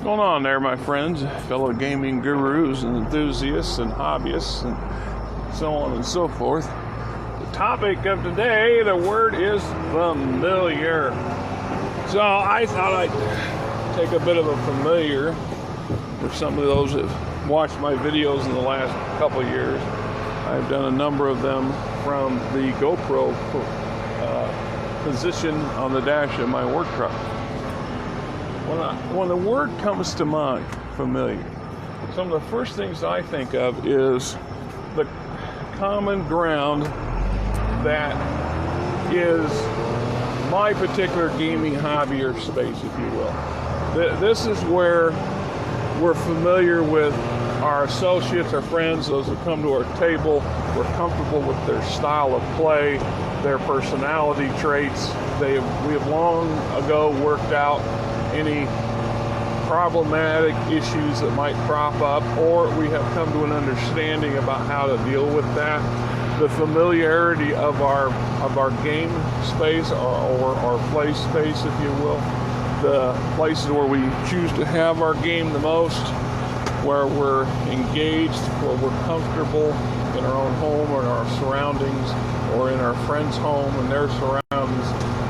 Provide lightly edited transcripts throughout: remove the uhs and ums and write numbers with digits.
Going on there, my friends, fellow gaming gurus and enthusiasts and hobbyists and so on and so forth. The topic of today, the word is familiar. So I thought I'd take a bit of a familiar for some of those that watched my videos in the last couple of years. I've done a number of them from the GoPro position on the dash of my work truck. When the word comes to mind, familiar, some of the first things I think of is the common ground that is my particular gaming hobby or space, if you will. This is where we're familiar with our associates, our friends, those that come to our table. We're comfortable with their style of play, their personality traits. We have long ago worked out any problematic issues that might crop up, or we have come to an understanding about how to deal with that. The familiarity of our game space or our play space, if you will, the places where we choose to have our game the most, where we're engaged, where we're comfortable in our own home or in our surroundings, or in our friend's home and their surroundings,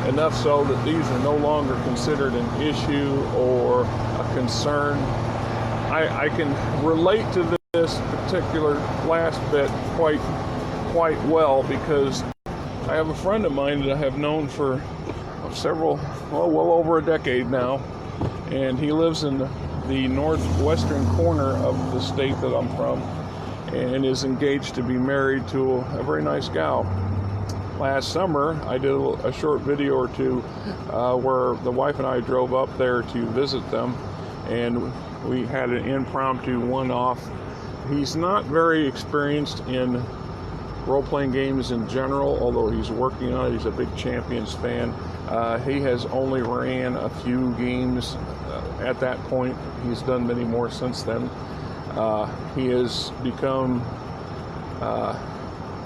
enough so that these are no longer considered an issue or a concern. I can relate to this particular last bit quite well, because I have a friend of mine that I have known for well over a decade now, and he lives in the northwestern corner of the state that I'm from, and is engaged to be married to a very nice gal. Last summer, I did a short video or two where the wife and I drove up there to visit them, and we had an impromptu one-off. He's not very experienced in role-playing games in general, although he's working on it. He's a big Champions fan. He has only ran a few games at that point. He's done many more since then. He has become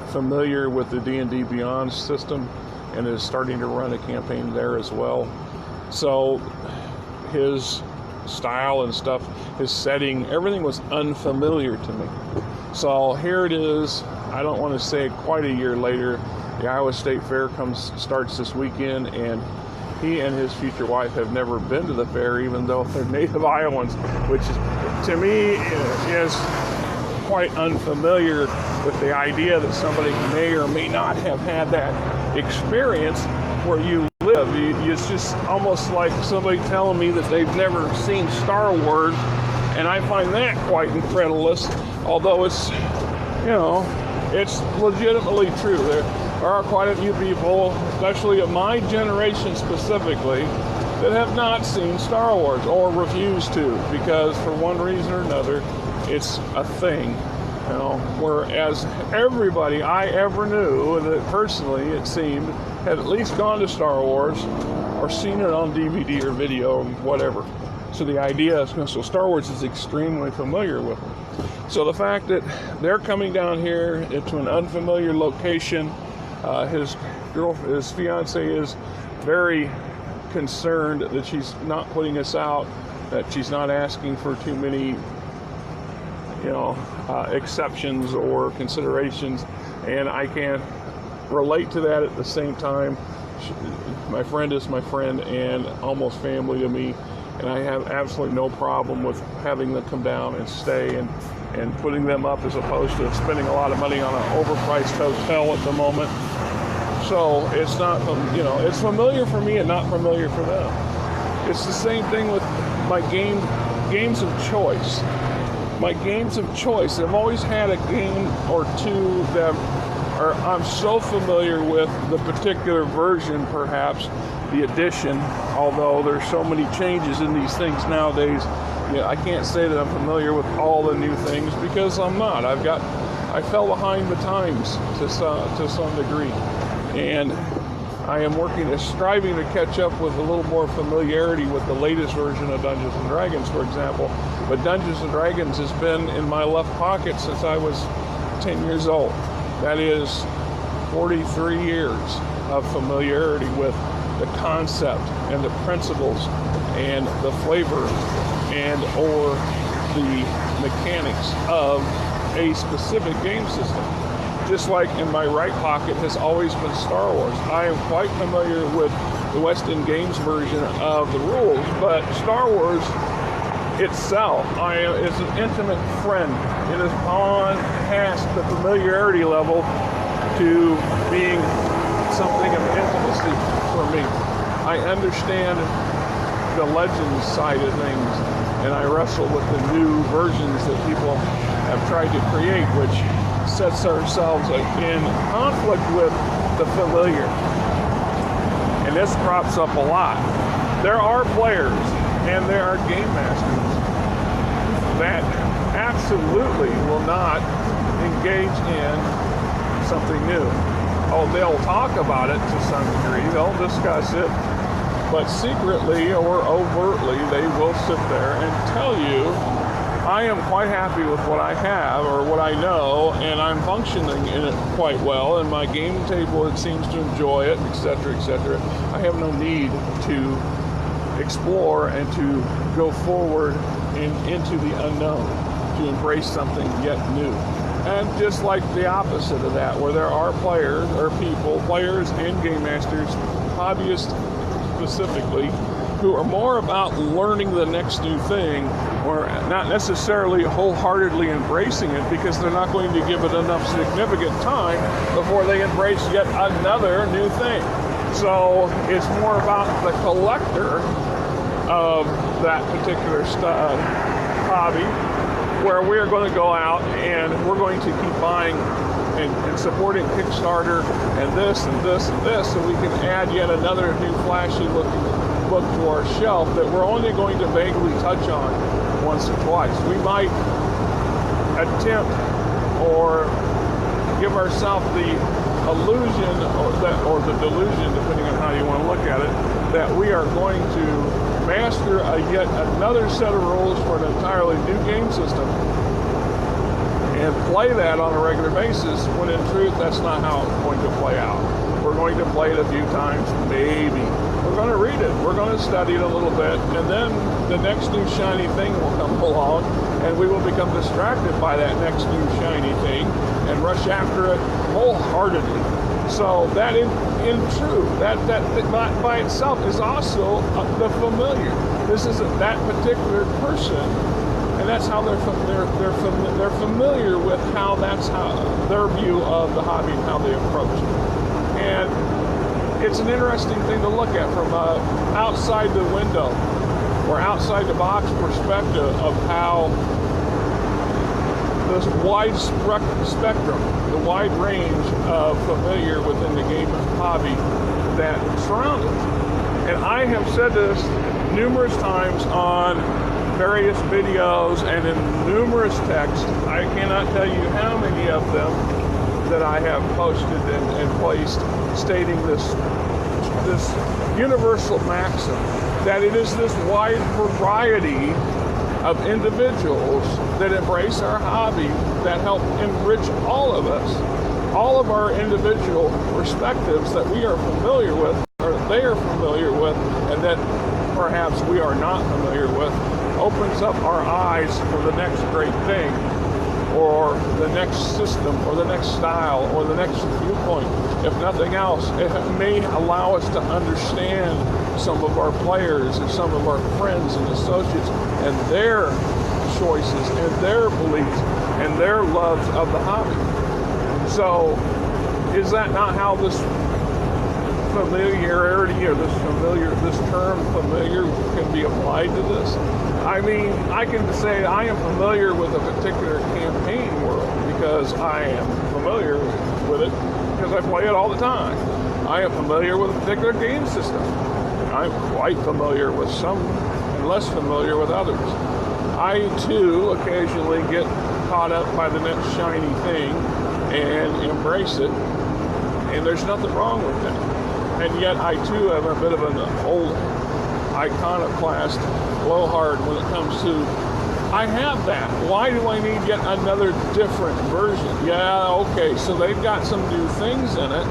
familiar with the D&D Beyond system and is starting to run a campaign there as well. So his style and stuff, his setting, everything was unfamiliar to me. So here it is, I don't want to say quite a year later, the Iowa State Fair starts this weekend, and he and his future wife have never been to the fair, even though they're native Iowans, which is, to me, is quite unfamiliar with the idea that somebody may or may not have had that experience where you live. It's just almost like somebody telling me that they've never seen Star Wars, and I find that quite incredulous, although it's legitimately true. There are quite a few people, especially of my generation specifically, that have not seen Star Wars or refuse to, because for one reason or another, it's a thing. Whereas everybody I ever knew, that personally it seemed, had at least gone to Star Wars or seen it on DVD or video or whatever. So the idea is, so Star Wars is extremely familiar with them. So the fact that they're coming down here to an unfamiliar location, his fiance is very concerned that she's not putting us out, that she's not asking for too many exceptions or considerations, and I can relate to that at the same time. My friend is my friend and almost family to me, and I have absolutely no problem with having them come down and stay and putting them up, as opposed to spending a lot of money on an overpriced hotel at the moment. So it's not, it's familiar for me and not familiar for them. It's the same thing with my games of choice. My games of choice, I've always had a game or two that I'm so familiar with, the particular version, perhaps, the edition, although there's so many changes in these things nowadays. I can't say that I'm familiar with all the new things, because I'm not. I fell behind the times to some degree, and I am striving to catch up with a little more familiarity with the latest version of Dungeons & Dragons, for example. But Dungeons & Dragons has been in my left pocket since I was 10 years old. That is 43 years of familiarity with the concept and the principles and the flavor and or the mechanics of a specific game system. Just like in my right pocket has always been Star Wars. I am quite familiar with the West End Games version of the rules, but Star Wars itself is an intimate friend. It has gone past the familiarity level to being something of intimacy for me. I understand the Legends side of things, and I wrestle with the new versions that people have tried to create, which sets ourselves in conflict with the familiar. And this crops up a lot. There are players and there are game masters that absolutely will not engage in something new. Oh, they'll talk about it to some degree, they'll discuss it, but secretly or overtly they will sit there and tell you, I am quite happy with what I have or what I know, and I'm functioning in it quite well, and my game table, it seems to enjoy it, etc., etc. I have no need to explore and to go forward into the unknown, to embrace something yet new. And just like the opposite of that, where there are players and game masters, hobbyists specifically, who are more about learning the next new thing, or not necessarily wholeheartedly embracing it, because they're not going to give it enough significant time before they embrace yet another new thing. So it's more about the collector of that particular hobby, where we are going to go out and we're going to keep buying and supporting Kickstarter and this and this and this, so we can add yet another new flashy looking book to our shelf that we're only going to vaguely touch on once or twice. We might attempt or give ourselves the illusion or the delusion, depending on how you want to look at it, that we are going to master yet another set of rules for an entirely new game system and play that on a regular basis, when in truth that's not how it's going to play out. We're going to play it a few times, maybe. We're going to read it, we're going to study it a little bit, and then the next new shiny thing will come along, and we will become distracted by that next new shiny thing and rush after it wholeheartedly. So that in truth, that by itself is also the familiar. This is that particular person, and that's how they're familiar with how their view of the hobby and how they approach it. And it's an interesting thing to look at from outside the window or outside the box perspective of how this wide spectrum, the wide range of familiar within the game hobby that surround it. And I have said this numerous times on various videos and in numerous texts. I cannot tell you how many of them that I have posted and placed, stating this universal maxim that it is this wide variety of individuals that embrace our hobby that help enrich all of us, all of our individual perspectives that we are familiar with, or they are familiar with, and that perhaps we are not familiar with, opens up our eyes for the next great thing, or the next system, or the next style, or the next viewpoint. If nothing else, it may allow us to understand some of our players and some of our friends and associates and their choices and their beliefs and their loves of the hobby. So is that not how this familiarity or this term familiar can be applied to this? I mean, I can say I am familiar with a particular campaign world because I am familiar with it because I play it all the time. I am familiar with a particular game system. I'm quite familiar with some and less familiar with others. I too occasionally get caught up by the next shiny thing and embrace it, and there's nothing wrong with that. And yet I too am a bit of an old iconoclast blowhard when it comes to, I have that. Why do I need yet another different version? Yeah, okay, so they've got some new things in it,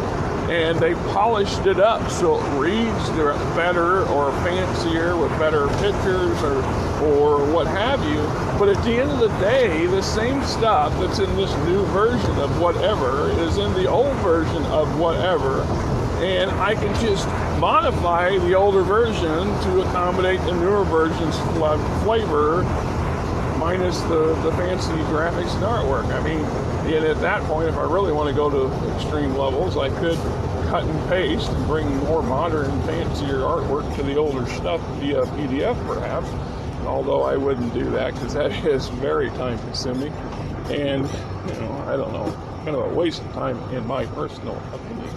and they polished it up so it reads better or fancier with better pictures or what have you. But at the end of the day, the same stuff that's in this new version of whatever is in the old version of whatever, and I can just modify the older version to accommodate the newer version's flavor minus the fancy graphics and artwork. I mean, and at that point, if I really want to go to extreme levels, I could cut and paste and bring more modern, fancier artwork to the older stuff via PDF perhaps, although I wouldn't do that because that is very time consuming and, I don't know, kind of a waste of time in my personal opinion.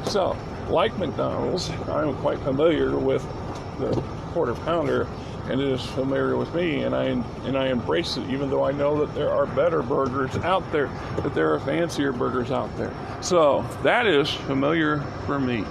So, like McDonald's, I'm quite familiar with the Quarter Pounder, and it is familiar with me, and I embrace it, even though I know that there are better burgers out there, that there are fancier burgers out there. So that is familiar for me.